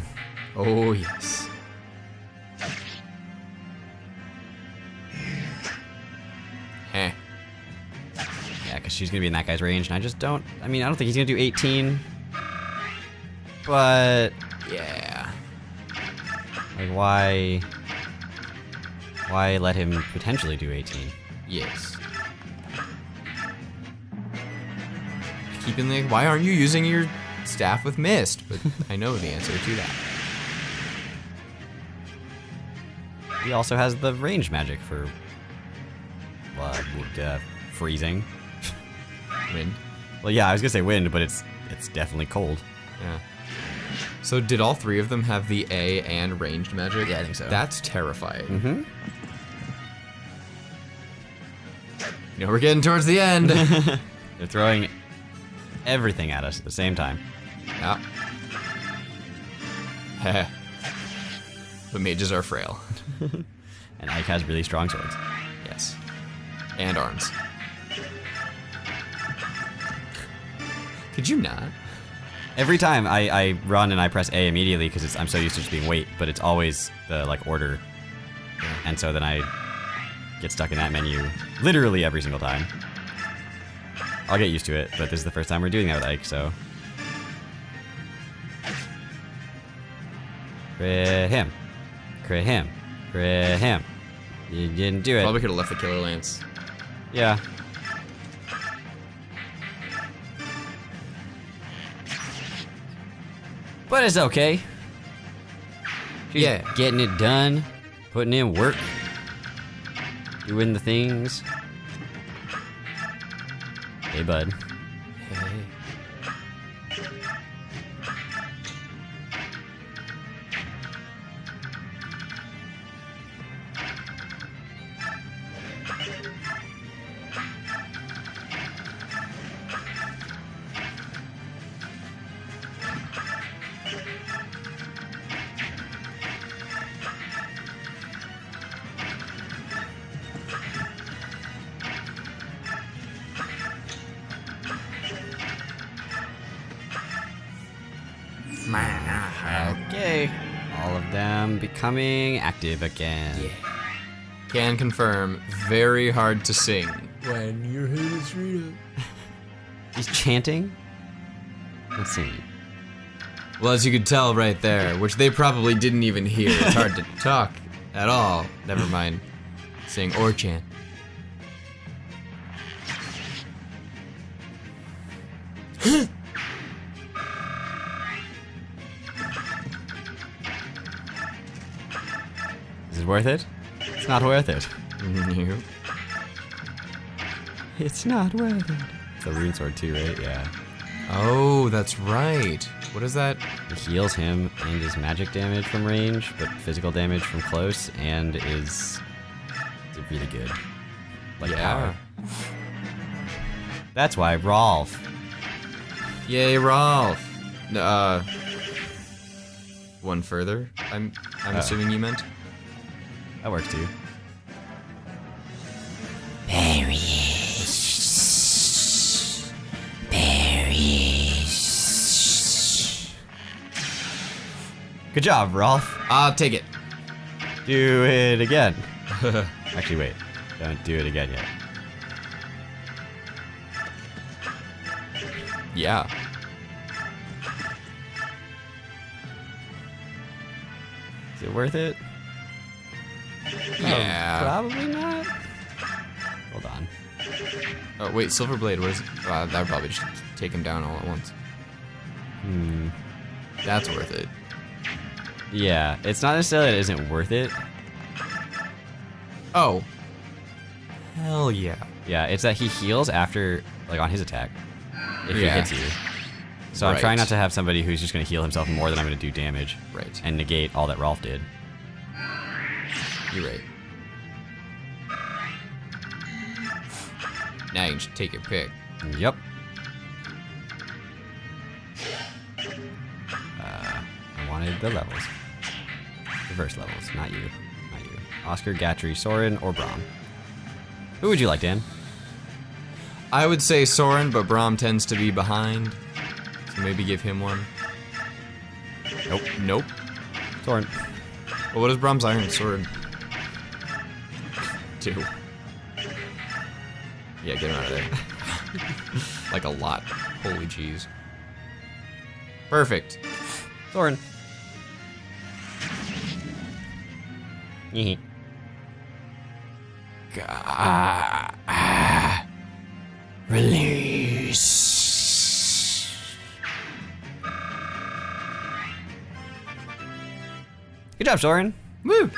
Oh, yes. Heh. Yeah, because she's going to be in that guy's range, and I just don't... I mean, I don't think he's going to do 18. But... Yeah. Like, why... Why let him potentially do 18? Yes. Keeping the... Why aren't you using your staff with mist? But I know the answer to that. He also has the range magic for... freezing. Wind. Well, yeah, I was going to say wind, but it's definitely cold. Yeah. So did all three of them have the A and ranged magic? Yeah, I think so. That's terrifying. Mm-hmm. You know, we're getting towards the end. They're throwing everything at us at the same time. Yeah. Heh. But mages are frail. And Ike has really strong swords. Yes. And arms. Could you not? Every time I run and I press A immediately because I'm so used to just being wait, but it's always the like order. And so then I get stuck in that menu literally every single time. I'll get used to it, but this is the first time we're doing that with Ike, so. Crit him. Crit him. Crit him. You didn't do it. Probably could have left the killer lance. Yeah. But it's okay. She's Yeah. getting it done, putting in work, doing the things. Hey, bud. Hey. Okay. All of them becoming active again. Yeah. Can confirm, very hard to sing. When your head is read He's chanting? Let's see. Well, as you could tell right there, which they probably didn't even hear. It's hard to talk at all. Never mind. Sing or chant. Is it worth it? It's not worth it. Nope. It's not worth it. It's a rune sword too, right? Yeah. Oh, that's right. What is that? It heals him and his magic damage from range, but physical damage from close, and is really good. Like power. That's why Rolf. Yay, Rolf. One further. I'm assuming you meant. That works too. Good job, Rolf. I'll take it. Do it again. Actually, wait. Don't do it again yet. Yeah. Is it worth it? Yeah. Probably not. Hold on. Oh, wait, Silverblade, what is it? That would probably just take him down all at once. That's worth it. Yeah, it's not necessarily that it isn't worth it. Oh. Hell yeah. Yeah, it's that he heals after, like, on his attack. If he Yeah. hits you. So I'm Right. trying not to have somebody who's just going to heal himself more than I'm going to do damage. Right. And negate all that Rolf did. You're right. Now you can just take your pick. Yep. the levels. Reverse levels, not you. Not you. Oscar, Gatry, Soren, or Braum. Who would you like, Dan? I would say Soren, but Braum tends to be behind. So maybe give him one. Nope. Soren. Well, what is Braum's iron sword? 2. Yeah, get him out of there. Like a lot. Holy jeez. Perfect. Soren. Release. Good job, Soren. Woo!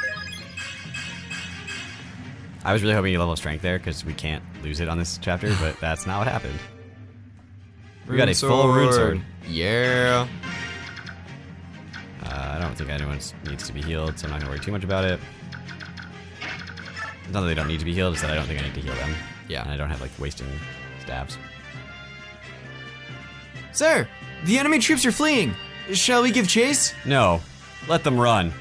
I was really hoping you level strength there because we can't lose it on this chapter, but that's not what happened. We got a full rune sword. Yeah. I don't think anyone needs to be healed, so I'm not gonna worry too much about it. It's not that they don't need to be healed, it's that I don't think I need to heal them. Yeah. And I don't have like wasting stabs. Sir, the enemy troops are fleeing. Shall we give chase? No, let them run.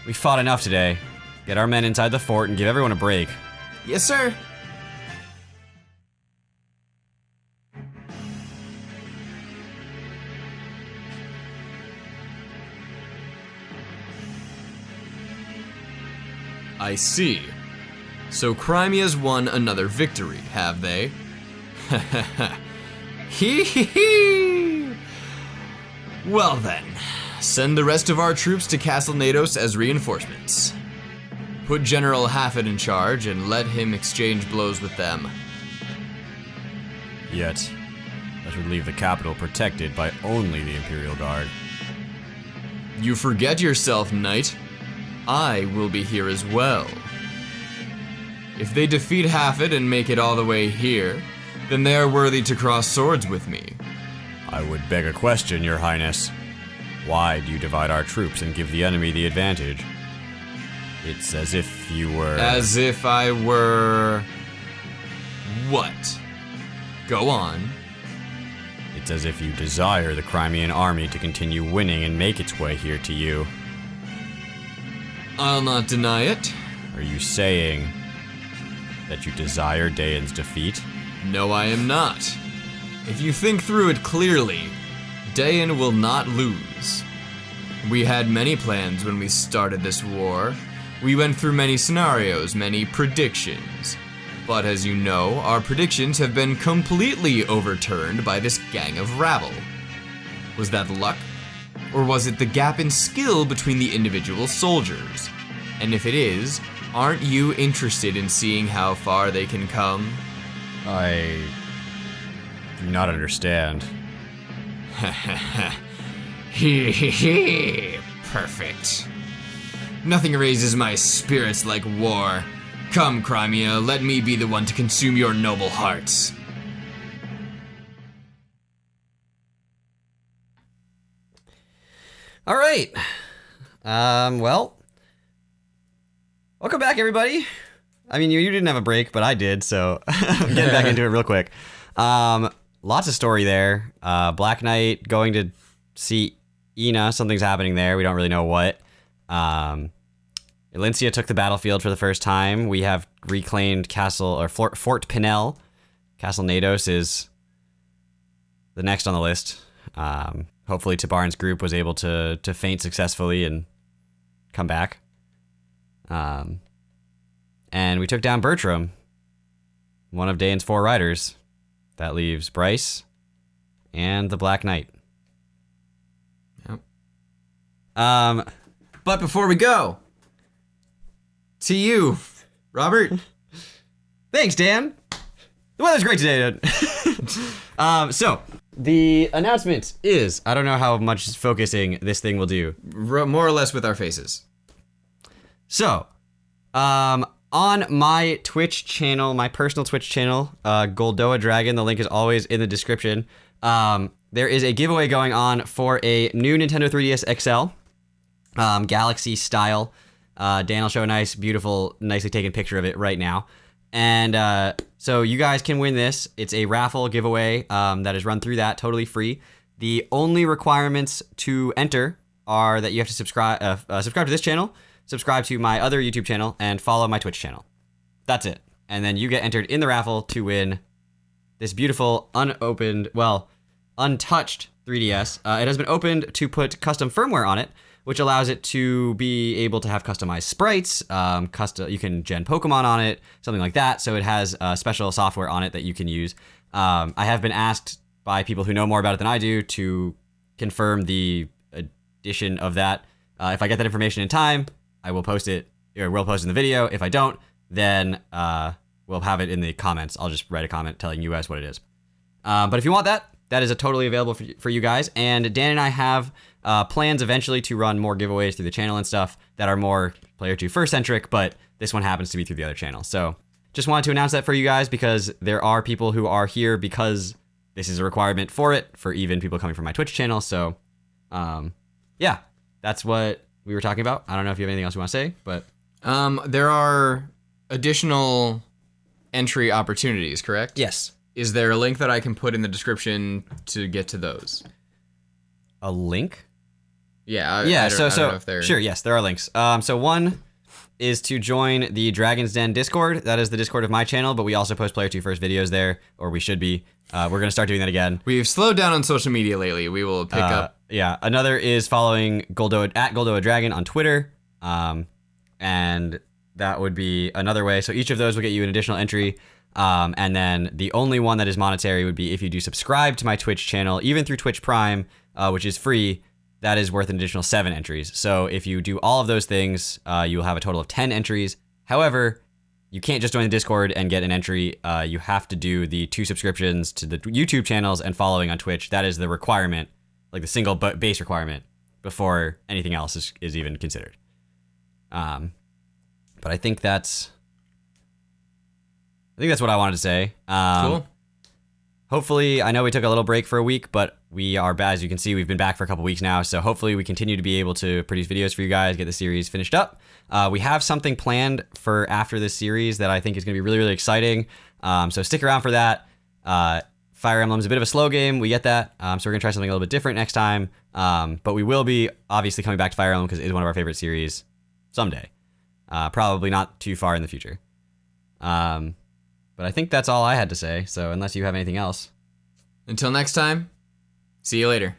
We fought enough today. Get our men inside the fort and give everyone a break. Yes, sir. I see. So Crimea's won another victory, have they? Hee hee hee! Well then, send the rest of our troops to Castle Nados as reinforcements. Put General Hafford in charge and let him exchange blows with them. Yet, that would leave the capital protected by only the Imperial Guard. You forget yourself, knight. I will be here as well. If they defeat Hafford and make it all the way here, then they are worthy to cross swords with me. I would beg a question, Your Highness. Why do you divide our troops and give the enemy the advantage? It's as if you were... As if I were... What? Go on. It's as if you desire the Crimean army to continue winning and make its way here to you. I'll not deny it. Are you saying that you desire Daeon's defeat? No, I am not. If you think through it clearly, Daeon will not lose. We had many plans when we started this war. We went through many scenarios, many predictions. But as you know, our predictions have been completely overturned by this gang of rabble. Was that luck? Or was it the gap in skill between the individual soldiers? And if it is, aren't you interested in seeing how far they can come? I do not understand. Perfect. Nothing raises my spirits like war. Come, Crimea, let me be the one to consume your noble hearts. All right. Well, welcome back, everybody. I mean, you didn't have a break, but I did, so I'm getting back into it real quick. Lots of story there. Black Knight going to see Ina. Something's happening there. We don't really know what. Elincia took the battlefield for the first time. We have reclaimed Fort Pinell. Castle Nados is the next on the list. Hopefully Tabarn's group was able to feint successfully and come back. And we took down Bertram, one of Daeon's 4 riders. That leaves Bryce and the Black Knight. Yep. But before we go, to you, Robert. Thanks, Dan. The weather's great today. So the announcement is, I don't know how much focusing this thing will do. More or less with our faces. So, on my Twitch channel, my personal Twitch channel, Goldoa Dragon, the link is always in the description. There is a giveaway going on for a new Nintendo 3DS XL, Galaxy style. Dan will show a nice, beautiful, nicely taken picture of it right now. And so you guys can win this. It's a raffle giveaway that is run through that, totally free. The only requirements to enter are that you have to subscribe to this channel, subscribe to my other YouTube channel, and follow my Twitch channel. That's it. And then you get entered in the raffle to win this beautiful, untouched 3DS. It has been opened to put custom firmware on it, which allows it to be able to have customized sprites. You can gen Pokemon on it, something like that. So it has special software on it that you can use. I have been asked by people who know more about it than I do to confirm the addition of that. If I get that information in time, I will post it, or we'll post it in the video. If I don't, then we'll have it in the comments. I'll just write a comment telling you guys what it is. But if you want that, that is totally available for you guys. And Dan and I have plans eventually to run more giveaways through the channel and stuff that are more PlayerTwoFirst centric, but this one happens to be through the other channel. So just wanted to announce that for you guys because there are people who are here because this is a requirement for it, for even people coming from my Twitch channel. So yeah, that's what we were talking about. I don't know if you have anything else you want to say, but there are additional entry opportunities, correct? yes. Is there a link that I can put in the description to get to those? A link? Yeah, I Yeah, don't know if they're... Sure, yes, there are links. So one is to join the Dragon's Den Discord. That is the Discord of my channel, but we also post PlayerTwoFirst videos there, or we should be. We're going to start doing that again. We've slowed down on social media lately. We will pick up... Yeah, another is following Goldoa, at Goldoa Dragon on Twitter, and that would be another way. So each of those will get you an additional entry. And then the only one that is monetary would be if you do subscribe to my Twitch channel, even through Twitch Prime, which is free. That is worth an additional 7 entries. So if you do all of those things, you'll have a total of 10 entries. However, you can't just join the Discord and get an entry. You have to do the 2 subscriptions to the YouTube channels and following on Twitch. That is the requirement, like the single base requirement, before anything else is even considered. But I think that's what I wanted to say. Cool. Hopefully, I know we took a little break for a week, but we are, as you can see, we've been back for a couple weeks now. So hopefully we continue to be able to produce videos for you guys, get the series finished up. We have something planned for after this series that I think is going to be really, really exciting. So stick around for that. Fire Emblem's a bit of a slow game. We get that. So we're going to try something a little bit different next time. But we will be obviously coming back to Fire Emblem because it is one of our favorite series someday. Probably not too far in the future. But I think that's all I had to say. So unless you have anything else. Until next time, see you later.